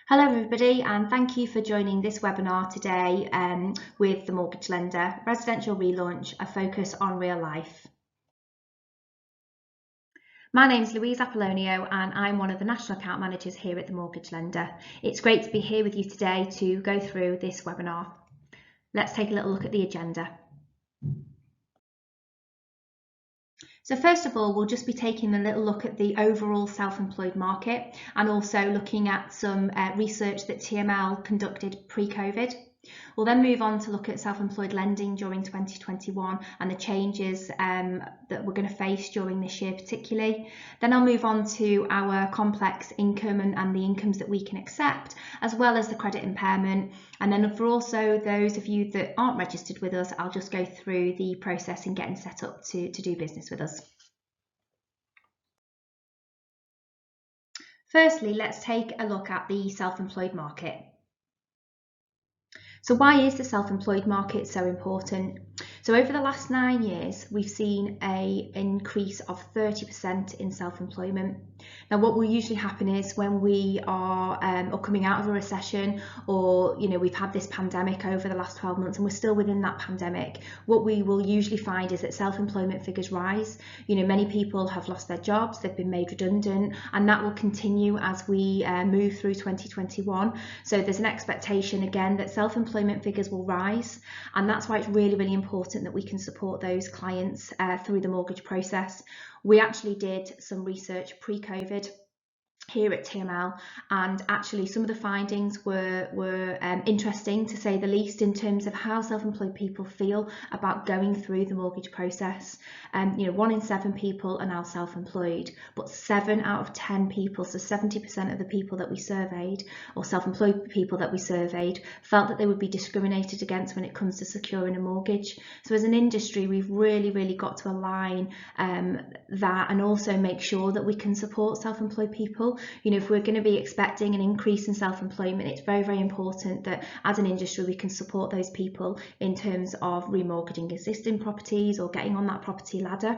Hello everybody, and thank you for joining this webinar today with the Mortgage Lender Residential Relaunch, a focus on real life. My name is Louise Apollonio and I'm one of the National Account Managers here at the Mortgage Lender. It's great to be here with you today to go through this webinar. Let's take a little look at the agenda. So first of all, we'll just be taking a little look at the overall self-employed market and also looking at some research that TML conducted pre-COVID. We'll then move on to look at self-employed lending during 2021 and the changes that we're going to face during this year particularly. Then I'll move on to our complex income and the incomes that we can accept, as well as the credit impairment. And then for also those of you that aren't registered with us, I'll just go through the process in getting set up to do business with us. Firstly, let's take a look at the self-employed market. So why is the self-employed market so important? So over the last 9 years, we've seen an increase of 30% in self-employment. Now, what will usually happen is when we are or coming out of a recession, or we've had this pandemic over the last 12 months and we're still within that pandemic, what we will usually find is that self-employment figures rise. Many people have lost their jobs, they've been made redundant, and that will continue as we move through 2021. So there's an expectation again that self-employment figures will rise, and that's why it's really, really important that we can support those clients through the mortgage process. We actually did some research pre-COVID here at TML, and actually some of the findings were interesting to say the least in terms of how self-employed people feel about going through the mortgage process. 1 in 7 people are now self-employed, but 7 out of 10 people, so 70% of the people that we surveyed, or self-employed people that we surveyed, felt that they would be discriminated against when it comes to securing a mortgage. So as an industry, we've really got to align that and also make sure that we can support self-employed people. If we're going to be expecting an increase in self-employment, it's very important that as an industry we can support those people in terms of remortgaging existing properties or getting on that property ladder.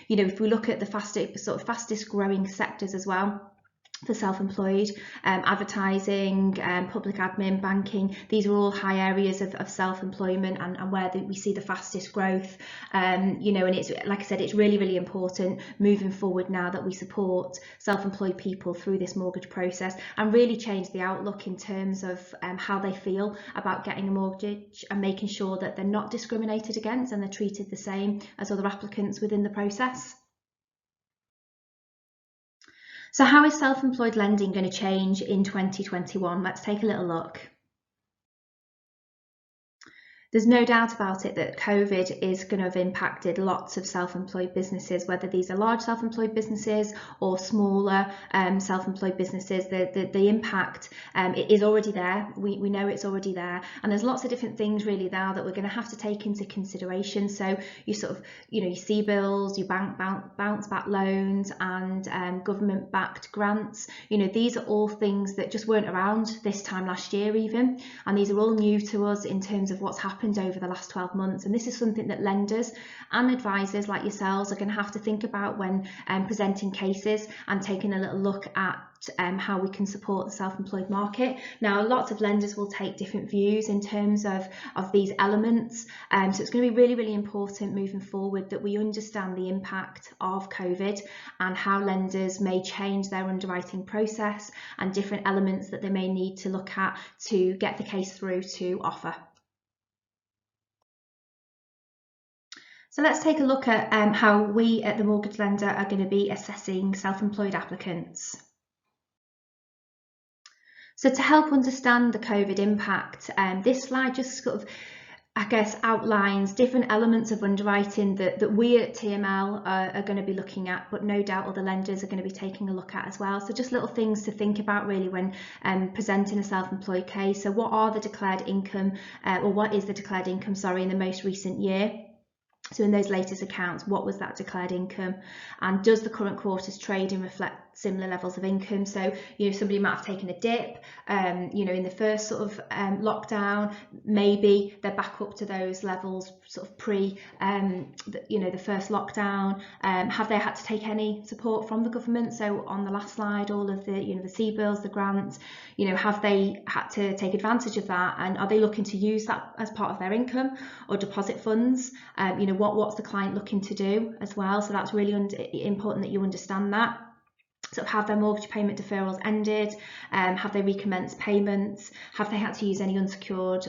If we look at the fastest growing sectors as well for self-employed, advertising, public admin, banking, these are all high areas of self-employment and where we see the fastest growth. And it's, like I said, it's really important moving forward now that we support self-employed people through this mortgage process and really change the outlook in terms of how they feel about getting a mortgage and making sure that they're not discriminated against and they're treated the same as other applicants within the process. So how is self-employed lending going to change in 2021? Let's take a little look. There's no doubt about it that COVID is going to have impacted lots of self-employed businesses, whether these are large self-employed businesses or smaller self-employed businesses. The impact it is already there. We know it's already there, and there's lots of different things really now that we're going to have to take into consideration. So you your CBILS, your bank bounce back loans, and government-backed grants. These are all things that just weren't around this time last year even, and these are all new to us in terms of what's happened over the last 12 months, and this is something that lenders and advisors like yourselves are going to have to think about when presenting cases and taking a little look at how we can support the self-employed market. Now, lots of lenders will take different views in terms of these elements, so it's going to be really important moving forward that we understand the impact of COVID and how lenders may change their underwriting process and different elements that they may need to look at to get the case through to offer. So let's take a look at how we at the Mortgage Lender are going to be assessing self-employed applicants. So to help understand the COVID impact, this slide just outlines different elements of underwriting that we at TML are going to be looking at, but no doubt other lenders are going to be taking a look at as well. So just little things to think about really when presenting a self-employed case. So what are the declared income, or what is the declared income, in the most recent year? So in those latest accounts, what was that declared income? And does the current quarter's trading reflect similar levels of income. So, you know, somebody might have taken a dip, you know, in the first sort of lockdown, maybe they're back up to those levels sort of pre, you know, the first lockdown. Have they had to take any support from the government? So on the last slide, all of the, you know, the CBILS, the grants, you know, have they had to take advantage of that, and are they looking to use that as part of their income or deposit funds? You know, what's the client looking to do as well? So that's really important that you understand that. So have their mortgage payment deferrals ended? Have they recommenced payments? Have they had to use any unsecured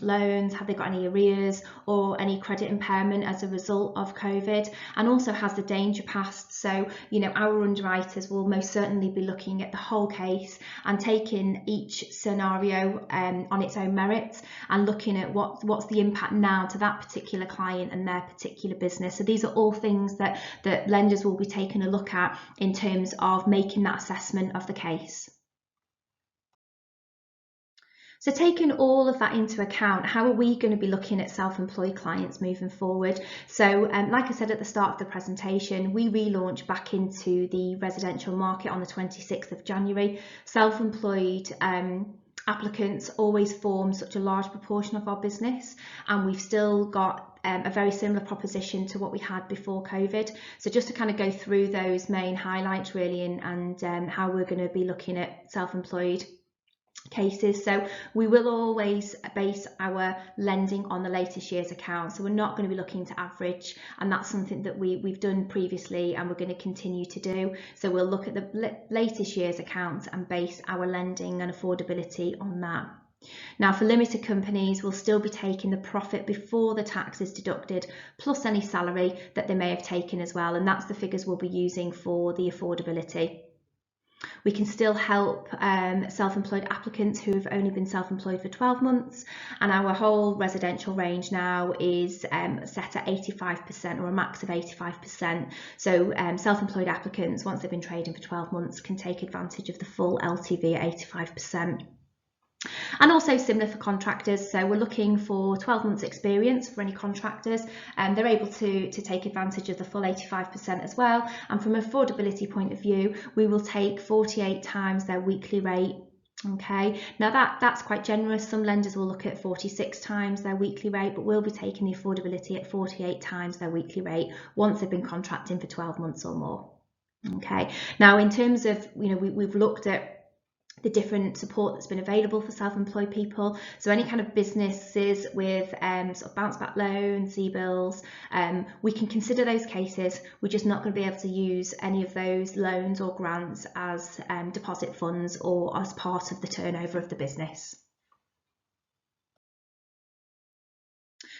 loans? Have they got any arrears or any credit impairment as a result of COVID? And also, has the danger passed? So, you know, our underwriters will most certainly be looking at the whole case and taking each scenario on its own merits and looking at what's the impact now to that particular client and their particular business. So these are all things that lenders will be taking a look at in terms of making that assessment of the case. So taking all of that into account, how are we going to be looking at self-employed clients moving forward? So like I said at the start of the presentation, we relaunched back into the residential market on the 26th of January. Self-employed applicants always form such a large proportion of our business, and we've still got a very similar proposition to what we had before COVID. So just to kind of go through those main highlights really, and how we're going to be looking at self-employed cases. So we will always base our lending on the latest year's account. So we're not going to be looking to average, and that's something that we've done previously and we're going to continue to do. So we'll look at the latest year's accounts and base our lending and affordability on that. Now, for limited companies, we'll still be taking the profit before the tax is deducted, plus any salary that they may have taken as well, and that's the figures we'll be using for the affordability. We can still help self-employed applicants who've only been self-employed for 12 months, and our whole residential range now is set at 85%, or a max of 85%. So self-employed applicants, once they've been trading for 12 months, can take advantage of the full LTV at 85%. And also similar for contractors, so we're looking for 12 months experience for any contractors, and they're able to take advantage of the full 85% as well. And from an affordability point of view, we will take 48 times their weekly rate. Okay, now that's quite generous. Some lenders will look at 46 times their weekly rate, but we'll be taking the affordability at 48 times their weekly rate once they've been contracting for 12 months or more. Okay, now in terms of, you know, we've looked at the different support that's been available for self-employed people. So any kind of businesses with sort of bounce back loans, CBILS, we can consider those cases. We're just not going to be able to use any of those loans or grants as deposit funds or as part of the turnover of the business.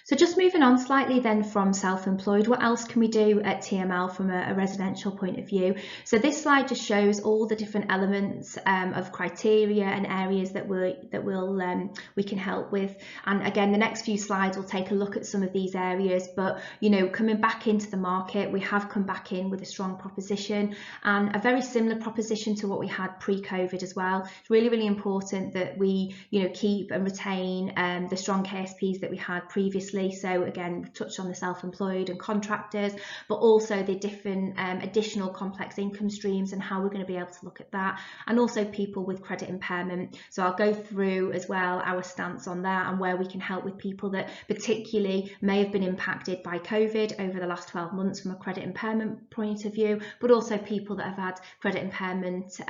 So just moving on slightly then from self-employed, what else can we do at TML from a residential point of view? So this slide just shows all the different elements of criteria and areas that we can help with. And again, the next few slides will take a look at some of these areas, but you know, coming back into the market, we have come back in with a strong proposition and a very similar proposition to what we had pre-COVID as well. It's really, really important that we, you know, keep and retain the strong KSPs that we had previously. So again, we've touched on the self-employed and contractors, but also the different additional complex income streams and how we're going to be able to look at that, and also people with credit impairment. So I'll go through as well our stance on that and where we can help with people that particularly may have been impacted by COVID over the last 12 months from a credit impairment point of view, but also people that have had credit impairment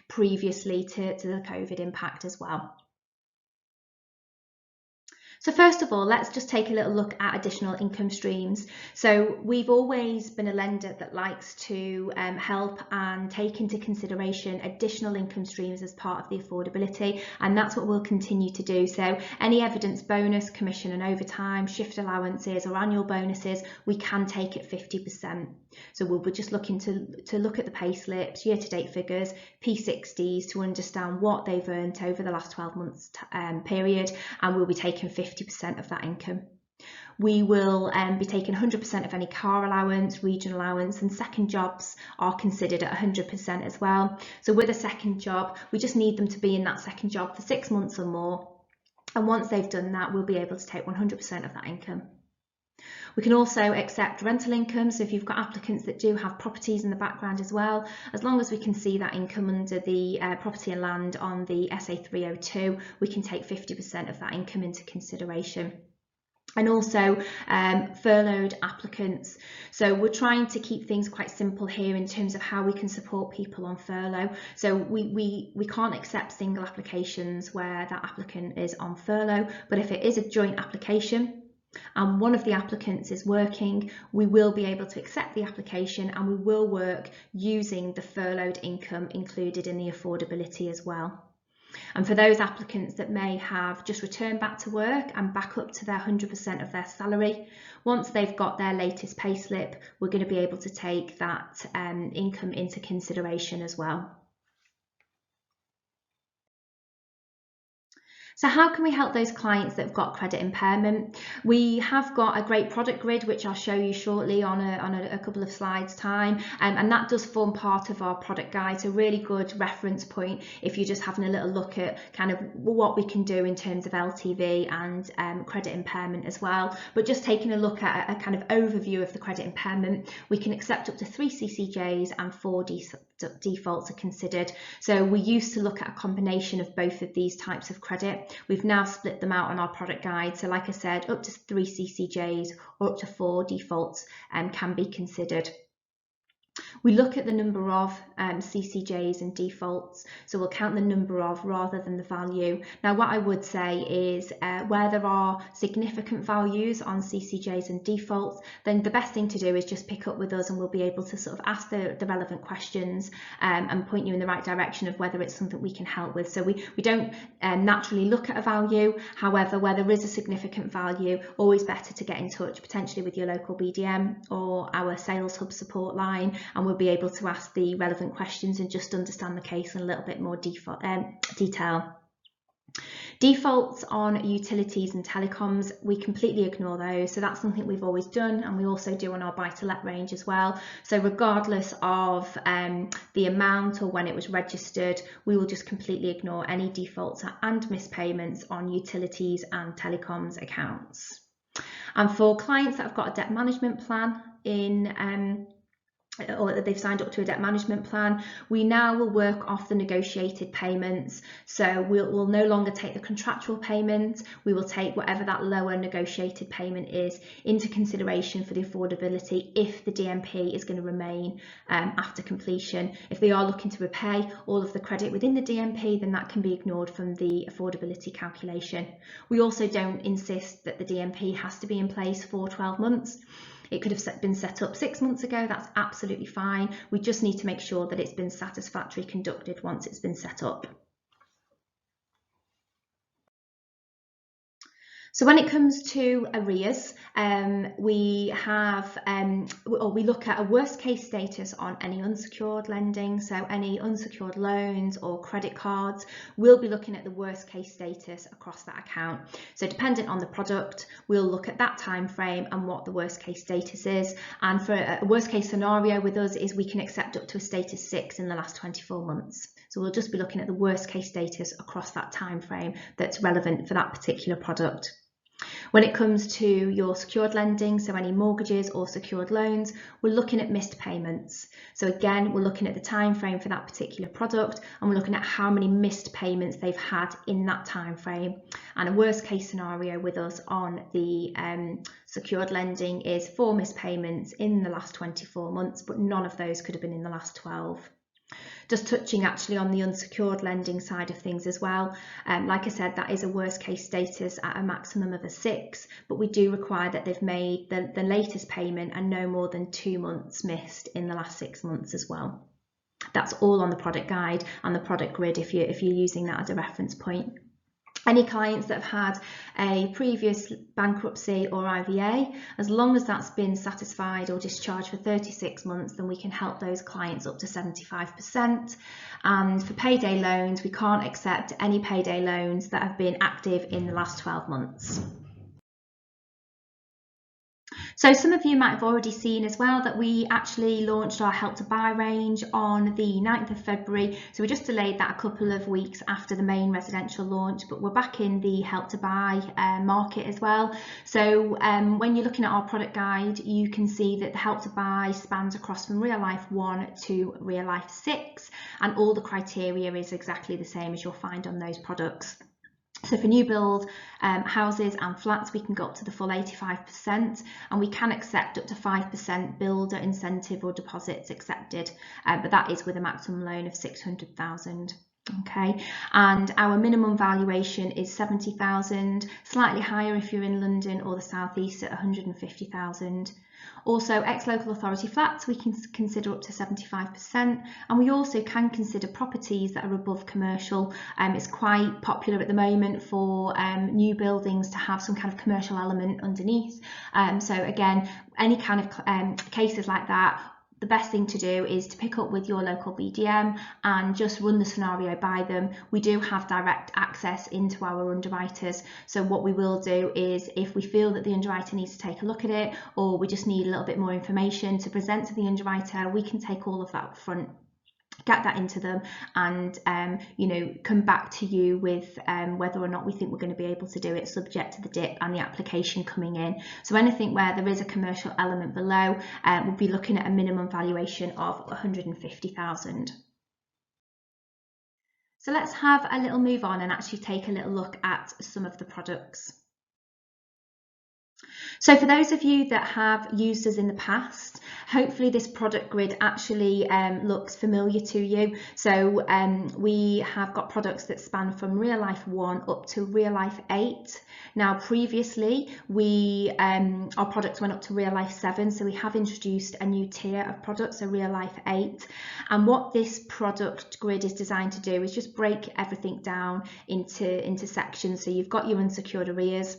previously to the COVID impact as well. So first of all, let's just take a little look at additional income streams. So we've always been a lender that likes to help and take into consideration additional income streams as part of the affordability, and that's what we'll continue to do. So any evidence bonus, commission and overtime, shift allowances or annual bonuses, we can take at 50%. So we'll be just looking to look at the pay slips, year-to-date figures, P60s to understand what they've earned over the last 12 months period, and we'll be taking 50% of that income. We will be taking 100% of any car allowance, regional allowance, and second jobs are considered at 100% as well. So with a second job, we just need them to be in that second job for 6 months or more, and once they've done that, we'll be able to take 100% of that income. We can also accept rental income, so if you've got applicants that do have properties in the background as well, as long as we can see that income under the property and land on the SA 302, we can take 50% of that income into consideration. And also furloughed applicants. So we're trying to keep things quite simple here in terms of how we can support people on furlough. So we can't accept single applications where that applicant is on furlough, but if it is a joint application and one of the applicants is working, we will be able to accept the application and we will work using the furloughed income included in the affordability as well. And for those applicants that may have just returned back to work and back up to their 100% of their salary, once they've got their latest payslip, we're going to be able to take that income into consideration as well. So how can we help those clients that have got credit impairment? We have got a great product grid, which I'll show you shortly on a couple of slides time, and that does form part of our product guide. So really good reference point if you're just having a little look at kind of what we can do in terms of LTV and credit impairment as well. But just taking a look at a kind of overview of the credit impairment, we can accept up to 3 CCJs and 4 defaults are considered. So we used to look at a combination of both of these types of credit. We've now split them out on our product guide. So like I said, up to 3 CCJs or up to 4 defaults can be considered. We look at the number of CCJs and defaults, so we'll count the number of rather than the value. Now what I would say is where there are significant values on CCJs and defaults, then the best thing to do is just pick up with us and we'll be able to sort of ask the relevant questions and point you in the right direction of whether it's something we can help with. So we don't naturally look at a value, however where there is a significant value, always better to get in touch potentially with your local BDM or our sales hub support line, and we'll be able to ask the relevant questions and just understand the case in a little bit more detail. Defaults on utilities and telecoms, we completely ignore those. So that's something we've always done, and we also do on our buy-to-let range as well. So regardless of the amount or when it was registered, we will just completely ignore any defaults and missed payments on utilities and telecoms accounts. And for clients that have got a debt management plan or that they've signed up to a debt management plan, we now will work off the negotiated payments. So we'll no longer take the contractual payments, we will take whatever that lower negotiated payment is into consideration for the affordability if the DMP is going to remain after completion. If they are looking to repay all of the credit within the DMP, then that can be ignored from the affordability calculation. We also don't insist that the DMP has to be in place for 12 months. It could have been set up 6 months ago, that's absolutely fine. We just need to make sure that it's been satisfactorily conducted once it's been set up. So when it comes to arrears, we look at a worst case status on any unsecured lending. So any unsecured loans or credit cards, we'll be looking at the worst case status across that account. So dependent on the product, we'll look at that time frame and what the worst case status is. And for a worst case scenario with us is we can accept up to a status 6 in the last 24 months. So we'll just be looking at the worst case status across that time frame that's relevant for that particular product. When it comes to your secured lending, so any mortgages or secured loans, we're looking at missed payments. So again, we're looking at the time frame for that particular product, and we're looking at how many missed payments they've had in that time frame. And a worst case scenario with us on the secured lending is 4 missed payments in the last 24 months, but none of those could have been in the last 12. Just touching actually on the unsecured lending side of things as well. Like I said, that is a worst case status at a maximum of a 6, but we do require that they've made the latest payment and no more than 2 months missed in the last 6 months as well. That's all on the product guide and the product grid if you're using that as a reference point. Any clients that have had a previous bankruptcy or IVA, as long as that's been satisfied or discharged for 36 months, then we can help those clients up to 75%. And for payday loans, we can't accept any payday loans that have been active in the last 12 months. So some of you might have already seen as well that we actually launched our Help to Buy range on the 9th of February. So we just delayed that a couple of weeks after the main residential launch, but we're back in the Help to Buy market as well. So when you're looking at our product guide, you can see that the Help to Buy spans across from Real Life 1 to Real Life 6, and all the criteria is exactly the same as you'll find on those products. So for new build houses and flats, we can go up to the full 85%, and we can accept up to 5% builder incentive or deposits accepted, but that is with a maximum loan of 600,000. Okay, and our minimum valuation is 70,000, slightly higher if you're in London or the South East at 150,000. Also, ex-local authority flats, we can consider up to 75%, and we also can consider properties that are above commercial. It's quite popular at the moment for new buildings to have some kind of commercial element underneath. So again, any kind of cases like that, the best thing to do is to pick up with your local BDM and just run the scenario by them. We do have direct access into our underwriters, so what we will do is, if we feel that the underwriter needs to take a look at it, or we just need a little bit more information to present to the underwriter, we can take all of that up front, get that into them, and you know, come back to you with whether or not we think we're going to be able to do it, subject to the DIP and the application coming in. So anything where there is a commercial element below, we'll be looking at a minimum valuation of 150,000. So let's have a little move on and actually take a little look at some of the products. So for those of you that have used us in the past, hopefully this product grid actually looks familiar to you. So we have got products that span from Real Life 1 up to Real Life 8. Now previously our products went up to Real Life 7, so we have introduced a new tier of products, so Real Life 8. And what this product grid is designed to do is just break everything down into sections. So you've got your unsecured arrears,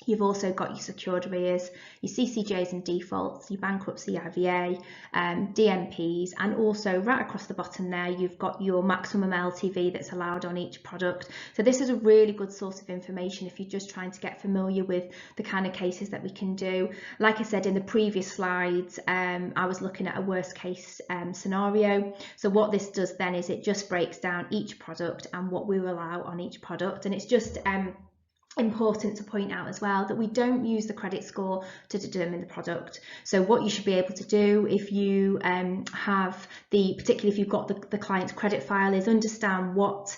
you've also got your secured arrears, your CCJs and defaults, your bankruptcy IVA, DMPs, and also right across the bottom there, you've got your maximum LTV that's allowed on each product. So this is a really good source of information if you're just trying to get familiar with the kind of cases that we can do. Like I said in the previous slides, I was looking at a worst case scenario. So what this does then is it just breaks down each product and what we will allow on each product. And it's just important to point out as well that we don't use the credit score to determine the product. So what you should be able to do if you have particularly if you've got the client's credit file, is understand what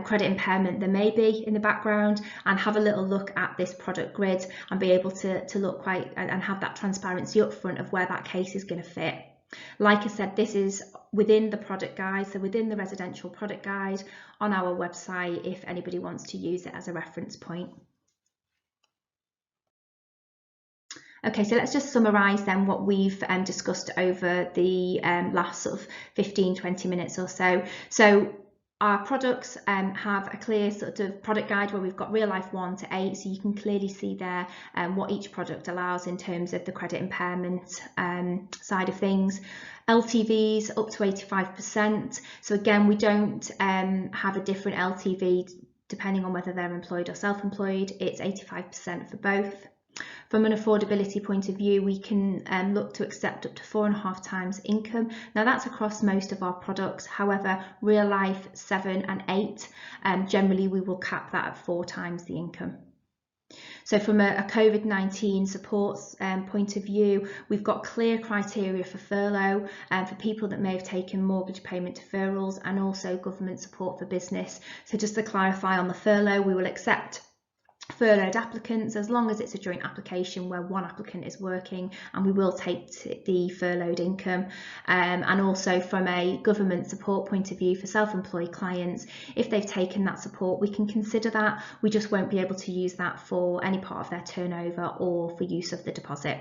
credit impairment there may be in the background, and have a little look at this product grid and be able to look quite and have that transparency up front of where that case is going to fit. Like I said, this is within the product guide, so within the residential product guide on our website if anybody wants to use it as a reference point. Okay, so let's just summarise then what we've discussed over the last sort of 15-20 minutes or so. So our products have a clear sort of product guide where we've got Real Life 1 to 8, so you can clearly see there what each product allows in terms of the credit impairment side of things. LTVs up to 85%. So again, we don't have a different LTV depending on whether they're employed or self-employed. It's 85% for both. From an affordability point of view, we can look to accept up to 4.5 times income. Now that's across most of our products. However, Real Life 7 and 8, generally we will cap that at 4 times the income. So from a COVID-19 support point of view, we've got clear criteria for furlough for people that may have taken mortgage payment deferrals, and also government support for business. So just to clarify, on the furlough, we will accept furloughed applicants as long as it's a joint application where one applicant is working, and we will take the furloughed income. And also from a government support point of view for self-employed clients, if they've taken that support, we can consider that. We just won't be able to use that for any part of their turnover or for use of the deposit.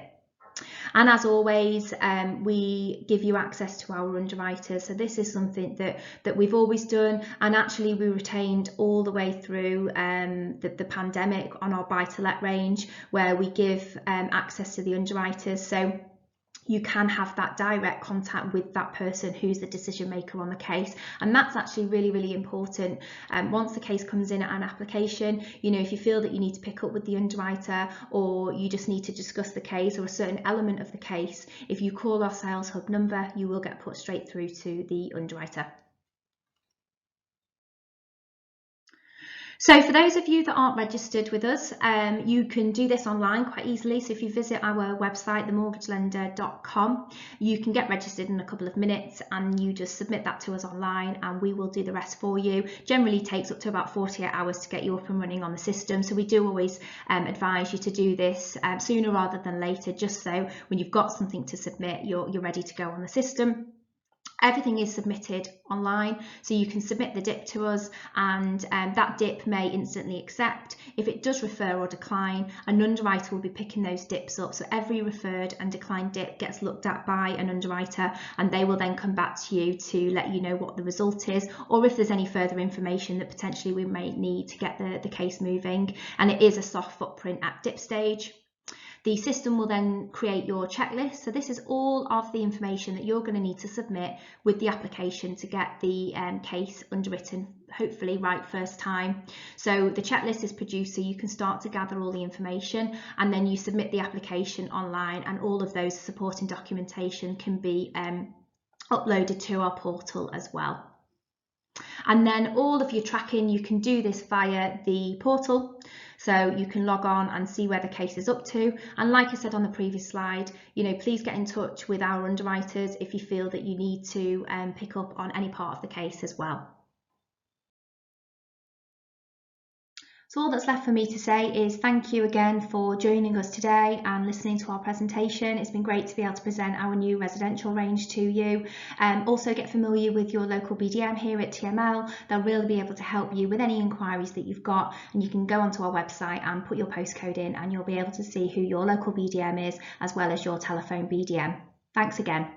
And as always, we give you access to our underwriters. So this is something that we've always done, and actually we retained all the way through the pandemic on our buy-to-let range, where we give access to the underwriters. So you can have that direct contact with that person who's the decision maker on the case. And that's actually really, really important. Once the case comes in at an application, you know, if you feel that you need to pick up with the underwriter, or you just need to discuss the case or a certain element of the case, if you call our Sales Hub number, you will get put straight through to the underwriter. So for those of you that aren't registered with us, you can do this online quite easily. So if you visit our website, themortgagelender.com, you can get registered in a couple of minutes, and you just submit that to us online and we will do the rest for you. Generally takes up to about 48 hours to get you up and running on the system. So we do always advise you to do this sooner rather than later, just so when you've got something to submit, you're ready to go on the system. Everything is submitted online, so you can submit the DIP to us, and that DIP may instantly accept. If it does refer or decline, an underwriter will be picking those DIPs up. So every referred and declined DIP gets looked at by an underwriter, and they will then come back to you to let you know what the result is, or if there's any further information that potentially we may need to get the case moving. And it is a soft footprint at DIP stage. The system will then create your checklist. So this is all of the information that you're going to need to submit with the application to get the case underwritten, hopefully right first time. So the checklist is produced so you can start to gather all the information, and then you submit the application online, and all of those supporting documentation can be uploaded to our portal as well. And then all of your tracking, you can do this via the portal. So you can log on and see where the case is up to. And like I said on the previous slide, you know, please get in touch with our underwriters if you feel that you need to pick up on any part of the case as well. So all that's left for me to say is thank you again for joining us today and listening to our presentation. It's been great to be able to present our new residential range to you. Also get familiar with your local BDM here at TML. They'll really be able to help you with any inquiries that you've got, and you can go onto our website and put your postcode in, and you'll be able to see who your local BDM is as well as your telephone BDM. Thanks again.